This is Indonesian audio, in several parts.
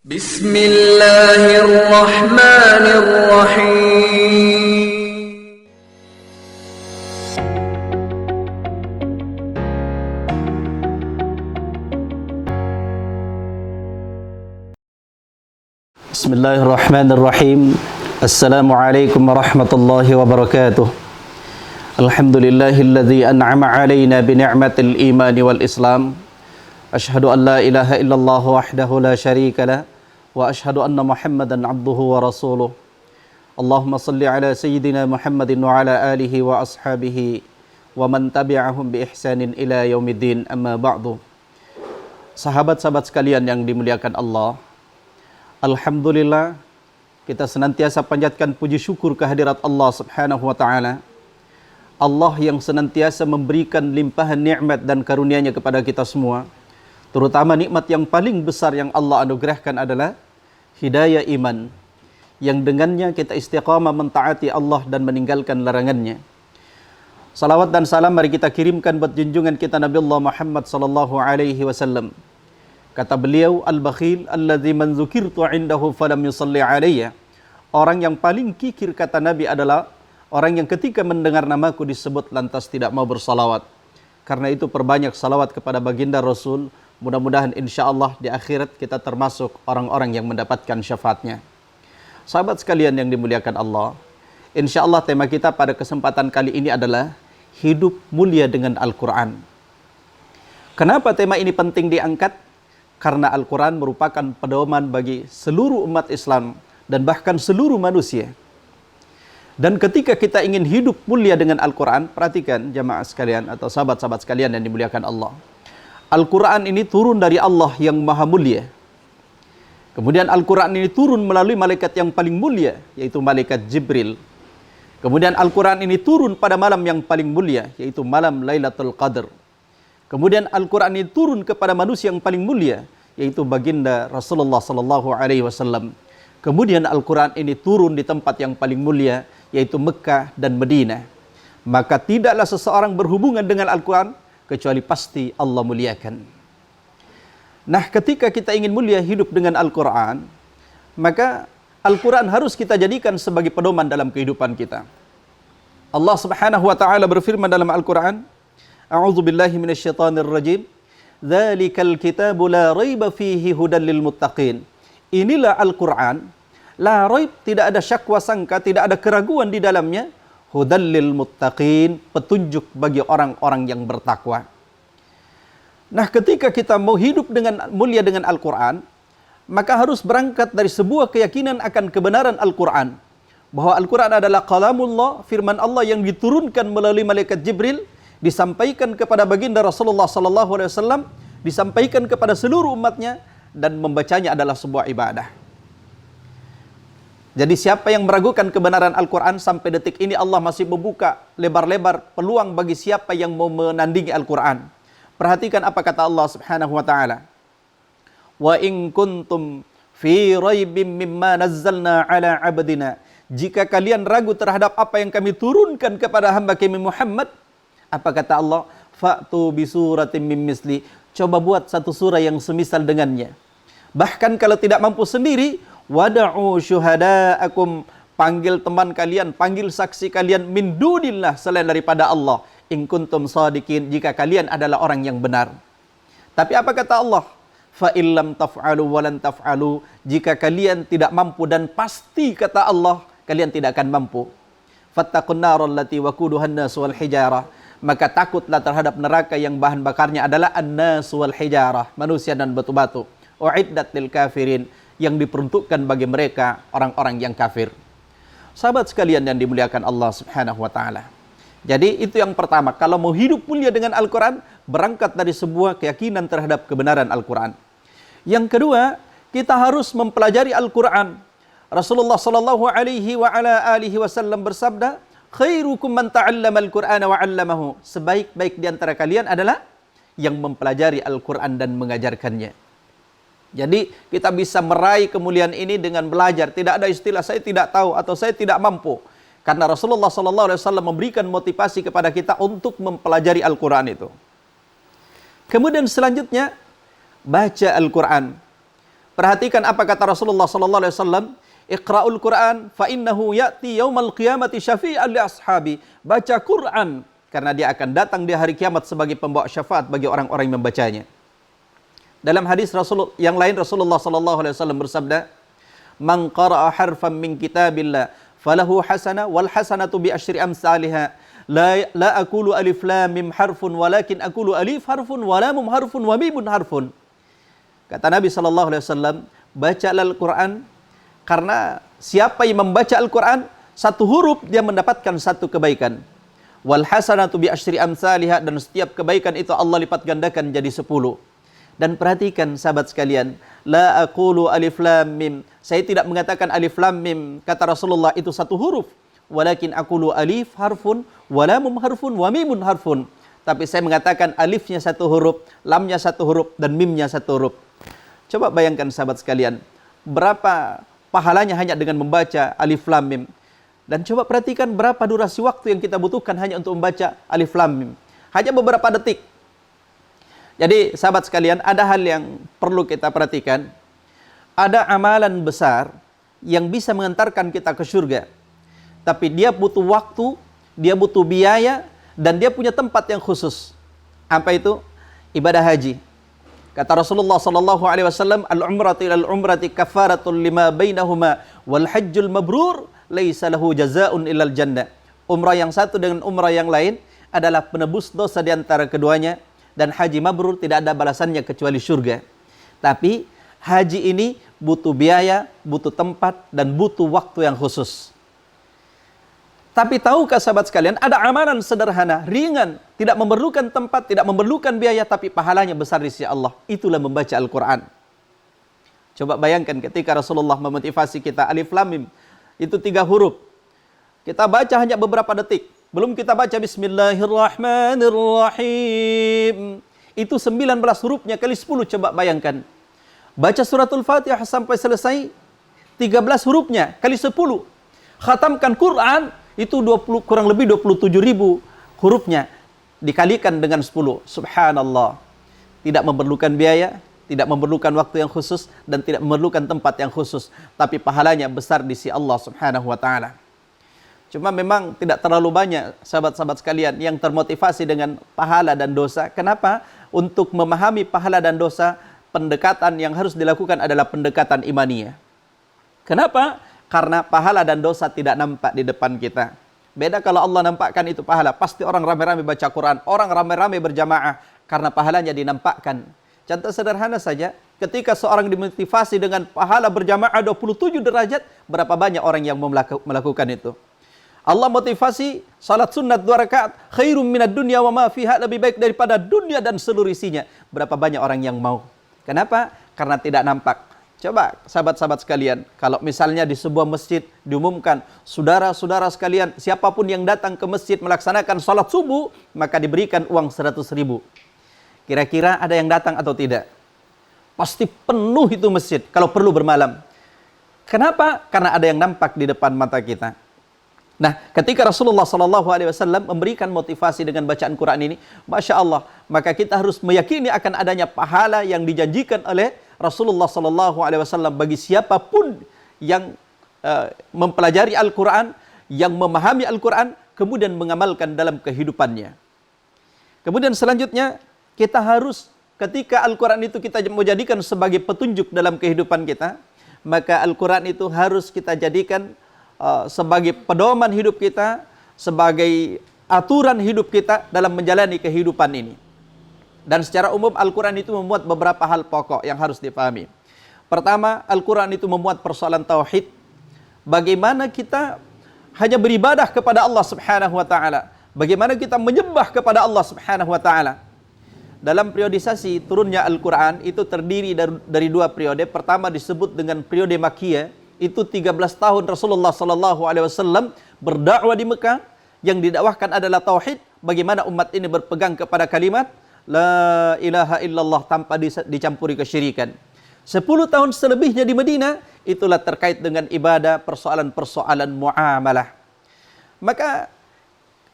Bismillahirrahmanirrahim. Bismillahirrahmanirrahim. Assalamualaikum warahmatullahi wabarakatuh. Alhamdulillahilladzi an'ama 'alaina bi ni'matil imani wal islam. Asyhadu an la ilaha illallah wahdahu la syarika lah wa asyhadu anna Muhammadan 'abduhu wa rasuluh. Allahumma shalli ala sayyidina Muhammadin wa ala alihi wa ashabihi wa man tabi'ahum bi ihsanin ila yaumiddin, amma ba'du. Sahabat-sahabat sekalian yang dimuliakan Allah, alhamdulillah kita senantiasa panjatkan puji syukur kehadirat Allah Subhanahu wa taala. Allah yang senantiasa memberikan limpahan nikmat dan karunia-Nya kepada kita semua. Terutama nikmat yang paling besar yang Allah anugerahkan adalah hidayah iman, yang dengannya kita istiqamah mentaati Allah dan meninggalkan larangannya. Salawat dan salam mari kita kirimkan buat junjungan kita Nabi Allah Muhammad sallallahu alaihi wasallam. Kata beliau, al-bakhil alladzi man dzukirtu 'indahu falam yusalli alayya. Orang yang paling kikir, kata Nabi, adalah orang yang ketika mendengar namaku disebut lantas tidak mau bersalawat. Karena itu perbanyak salawat kepada baginda Rasul. Mudah-mudahan insyaAllah di akhirat kita termasuk orang-orang yang mendapatkan syafaatnya. Sahabat sekalian yang dimuliakan Allah, insyaAllah tema kita pada kesempatan kali ini adalah hidup mulia dengan Al-Quran. Kenapa tema ini penting diangkat? Karena Al-Quran merupakan pedoman bagi seluruh umat Islam dan bahkan seluruh manusia. Dan ketika kita ingin hidup mulia dengan Al-Quran, perhatikan jamaah sekalian atau sahabat-sahabat sekalian yang dimuliakan Allah. Al-Quran ini turun dari Allah yang maha mulia. Kemudian Al-Quran ini turun melalui malaikat yang paling mulia, yaitu malaikat Jibril. Kemudian Al-Quran ini turun pada malam yang paling mulia, yaitu malam Lailatul Qadar. Kemudian Al-Quran ini turun kepada manusia yang paling mulia, yaitu baginda Rasulullah sallallahu alaihi wasallam. Kemudian Al-Quran ini turun di tempat yang paling mulia, yaitu Mekah dan Madinah. Maka tidaklah seseorang berhubungan dengan Al-Quran kecuali pasti Allah muliakan. Nah, ketika kita ingin mulia hidup dengan Al-Quran, maka Al-Quran harus kita jadikan sebagai pedoman dalam kehidupan kita. Allah Subhanahu wa taala berfirman dalam Al-Quran, A'udzu billahi minasyaitonir rajim. Dzalikal kitabu la raiba fihi hudal lil muttaqin. Inilah Al-Quran, la raib, tidak ada syakwa sangka, tidak ada keraguan di dalamnya. Hudal lil muttaqin, petunjuk bagi orang-orang yang bertakwa. Nah, ketika kita mau hidup dengan mulia dengan Al-Quran, maka harus berangkat dari sebuah keyakinan akan kebenaran Al-Quran. Bahwa Al-Quran adalah kalamullah, firman Allah yang diturunkan melalui malaikat Jibril, disampaikan kepada baginda Rasulullah sallallahu alaihi wasallam, disampaikan kepada seluruh umatnya, dan membacanya adalah sebuah ibadah. Jadi siapa yang meragukan kebenaran Al-Quran, sampai detik ini Allah masih membuka lebar-lebar peluang bagi siapa yang mau menandingi Al-Quran. Perhatikan apa kata Allah Subhanahu wa taala. Wa in kuntum fi raibim mimma nazzalna ala 'abdina. Jika kalian ragu terhadap apa yang kami turunkan kepada hamba kami Muhammad, apa kata Allah? Fa'tu bi suratin mim misli. Coba buat satu surah yang semisal dengannya. Bahkan kalau tidak mampu sendiri, wada'u syuhada'akum, panggil teman kalian, panggil saksi kalian min dunillah, selain daripada Allah, in kuntum shadiqin, jika kalian adalah orang yang benar. Tapi apa kata Allah? Fa illam taf'alu wa lan taf'alu, jika kalian tidak mampu, dan pasti kata Allah kalian tidak akan mampu. Fattaqun naral lati waquduhan nas wal hijarah, maka takutlah terhadap neraka yang bahan bakarnya adalah an-nas wal hijarah, manusia dan batu-batu. Uiddat lil kafirin, yang diperuntukkan bagi mereka orang-orang yang kafir. Sahabat sekalian yang dimuliakan Allah Subhanahu wa taala. Jadi itu yang pertama, kalau mau hidup mulia dengan Al-Quran, berangkat dari sebuah keyakinan terhadap kebenaran Al-Quran. Yang kedua, kita harus mempelajari Al-Quran. Rasulullah sallallahu alaihi wa ala alihi wasallam bersabda, khairukum man ta'allama al-Qur'ana wa 'allamahu. Sebaik-baik di antara kalian adalah yang mempelajari Al-Quran dan mengajarkannya. Jadi kita bisa meraih kemuliaan ini dengan belajar. Tidak ada istilah saya tidak tahu atau saya tidak mampu. Karena Rasulullah SAW memberikan motivasi kepada kita untuk mempelajari Al-Quran itu. Kemudian selanjutnya, baca Al-Quran. Perhatikan apa kata Rasulullah sallallahu alaihi wasallam, "Iqra'ul Qur'an fa innahu ya'ti yaumal qiyamati syafi'an li ashabi." Baca Quran karena dia akan datang di hari kiamat sebagai pembawa syafaat bagi orang-orang yang membacanya. Dalam hadis Rasul yang lain Rasulullah sallallahu alaihi wasallam bersabda, "Man qara'a harfan min kitabillah falahu hasanah wal hasanatu bi asyri amsalihha. La aqulu alif lam mim harfun walakin aqulu alif harfun wa lam harfun wa mim harfun." Kata Nabi sallallahu alaihi wasallam, bacalah Al-Qur'an karena siapa yang membaca Al-Quran, satu huruf dia mendapatkan satu kebaikan. Wal hasanatu bi asyri amsalihha, dan setiap kebaikan itu Allah lipat gandakan jadi 10. Dan perhatikan sahabat sekalian, la aqulu alif lam mim. Saya tidak mengatakan alif lam mim, kata Rasulullah, itu satu huruf. Walakin aqulu alif harfun, wa lam harfun, wa mimun harfun. Tapi saya mengatakan alifnya satu huruf, lamnya satu huruf, dan mimnya satu huruf. Coba bayangkan sahabat sekalian, berapa pahalanya hanya dengan membaca alif lam mim. Dan coba perhatikan berapa durasi waktu yang kita butuhkan hanya untuk membaca alif lam mim. Hanya beberapa detik. Jadi sahabat sekalian, ada hal yang perlu kita perhatikan. Ada amalan besar yang bisa mengantarkan kita ke surga. Tapi dia butuh waktu, dia butuh biaya, dan dia punya tempat yang khusus. Apa itu? Ibadah haji. Kata Rasulullah sallallahu alaihi wasallam, "Al-umratu ilal umrati kafaratun lima bainahuma wal hajjul mabrur laisa lahu jazaa'un illal jannah." Umrah yang satu dengan umrah yang lain adalah penebus dosa di antara keduanya, dan haji mabrur tidak ada balasannya kecuali surga. Tapi haji ini butuh biaya, butuh tempat, dan butuh waktu yang khusus. Tapi tahukah sahabat sekalian, ada amalan sederhana, ringan, tidak memerlukan tempat, tidak memerlukan biaya, tapi pahalanya besar di sisi Allah. Itulah membaca Al-Quran. Coba bayangkan ketika Rasulullah memotivasi kita, alif lam mim, itu 3 huruf. Kita baca hanya beberapa detik. Belum kita baca Bismillahirrahmanirrahim. Itu 19 hurufnya kali 10, coba bayangkan. Baca suratul Fatihah sampai selesai, 13 hurufnya kali 10. Khatamkan Quran, itu kurang lebih 27.000 hurufnya dikalikan dengan 10. Subhanallah. Tidak memerlukan biaya, tidak memerlukan waktu yang khusus, dan tidak memerlukan tempat yang khusus, tapi pahalanya besar di sisi Allah Subhanahu wa taala. Cuma memang tidak terlalu banyak sahabat-sahabat sekalian yang termotivasi dengan pahala dan dosa. Kenapa? Untuk memahami pahala dan dosa, pendekatan yang harus dilakukan adalah pendekatan imaniyah. Kenapa? Karena pahala dan dosa tidak nampak di depan kita. Beda kalau Allah nampakkan itu pahala. Pasti orang ramai-ramai baca Quran, orang ramai-ramai berjamaah, karena pahalanya dinampakkan. Contoh sederhana saja, ketika seorang dimotivasi dengan pahala berjamaah 27 derajat, berapa banyak orang yang mau melakukan itu? Allah motivasi salat sunat 2 rakaat, khairum minad dunya wa ma fiha, lebih baik daripada dunia dan seluruh isinya. Berapa banyak orang yang mau? Kenapa? Karena tidak nampak. Coba sahabat-sahabat sekalian, kalau misalnya di sebuah masjid diumumkan, saudara-saudara sekalian, siapapun yang datang ke masjid melaksanakan salat subuh, maka diberikan uang 100.000. Kira-kira ada yang datang atau tidak? Pasti penuh itu masjid, kalau perlu bermalam. Kenapa? Karena ada yang nampak di depan mata kita. Nah, ketika Rasulullah SAW memberikan motivasi dengan bacaan Quran ini, Masya Allah, maka kita harus meyakini akan adanya pahala yang dijanjikan oleh Rasulullah SAW bagi siapapun yang mempelajari Al-Quran, yang memahami Al-Quran, kemudian mengamalkan dalam kehidupannya. Kemudian selanjutnya, kita harus, ketika Al-Quran itu kita mau jadikan sebagai petunjuk dalam kehidupan kita, maka Al-Quran itu harus kita jadikan sebagai pedoman hidup kita, sebagai aturan hidup kita dalam menjalani kehidupan ini. Dan secara umum Al-Quran itu memuat beberapa hal pokok yang harus dipahami. Pertama, Al-Quran itu memuat persoalan tauhid. Bagaimana kita hanya beribadah kepada Allah Subhanahu wa taala. Bagaimana kita menyembah kepada Allah Subhanahu wa taala. Dalam periodisasi turunnya Al-Quran itu terdiri dari 2 periode. Pertama disebut dengan periode Makkiyah. Itu 13 tahun Rasulullah SAW berdakwah di Mekah. Yang didakwahkan adalah tauhid. Bagaimana umat ini berpegang kepada kalimat La ilaha illallah tanpa dicampuri kesyirikan. 10 tahun selebihnya di Madinah, itulah terkait dengan ibadah, persoalan-persoalan muamalah. Maka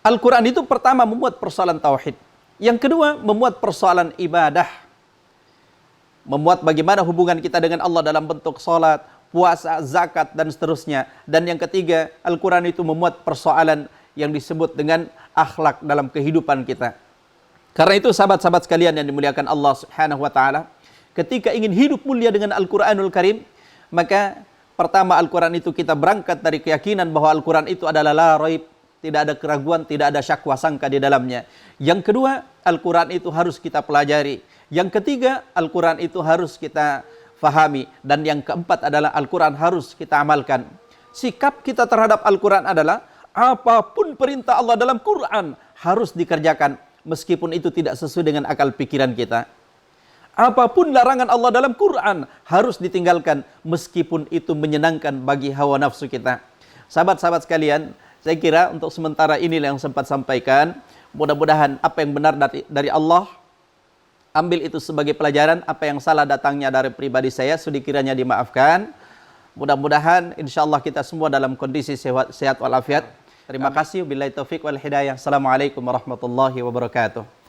Al-Quran itu pertama memuat persoalan tauhid. Yang kedua memuat persoalan ibadah. memuat bagaimana hubungan kita dengan Allah dalam bentuk salat, puasa, zakat, dan seterusnya. Dan yang ketiga, Al-Quran itu memuat persoalan yang disebut dengan akhlak dalam kehidupan kita. Karena itu sahabat-sahabat sekalian yang dimuliakan Allah Subhanahu wa taala, ketika ingin hidup mulia dengan Al-Quranul Karim, maka pertama Al-Quran itu kita berangkat dari keyakinan bahwa Al-Quran itu adalah la raib, tidak ada keraguan, tidak ada syakwa sangka di dalamnya. Yang kedua, Al-Quran itu harus kita pelajari. Yang ketiga, Al-Quran itu harus kita fahami. Dan yang keempat adalah Al-Quran harus kita amalkan. Sikap kita terhadap Al-Quran adalah apapun perintah Allah dalam Quran harus dikerjakan, meskipun itu tidak sesuai dengan akal pikiran kita. Apapun larangan Allah dalam Quran harus ditinggalkan, meskipun itu menyenangkan bagi hawa nafsu kita. Sahabat-sahabat sekalian, saya kira untuk sementara inilah yang sempat sampaikan. Mudah-mudahan apa yang benar dari Allah, ambil itu sebagai pelajaran. Apa yang salah datangnya dari pribadi saya, sedikiranya dimaafkan. Mudah-mudahan insyaallah kita semua dalam kondisi sehat walafiat. Terima kasih. Billahi taufik wal hidayah. Assalamualaikum warahmatullahi wabarakatuh.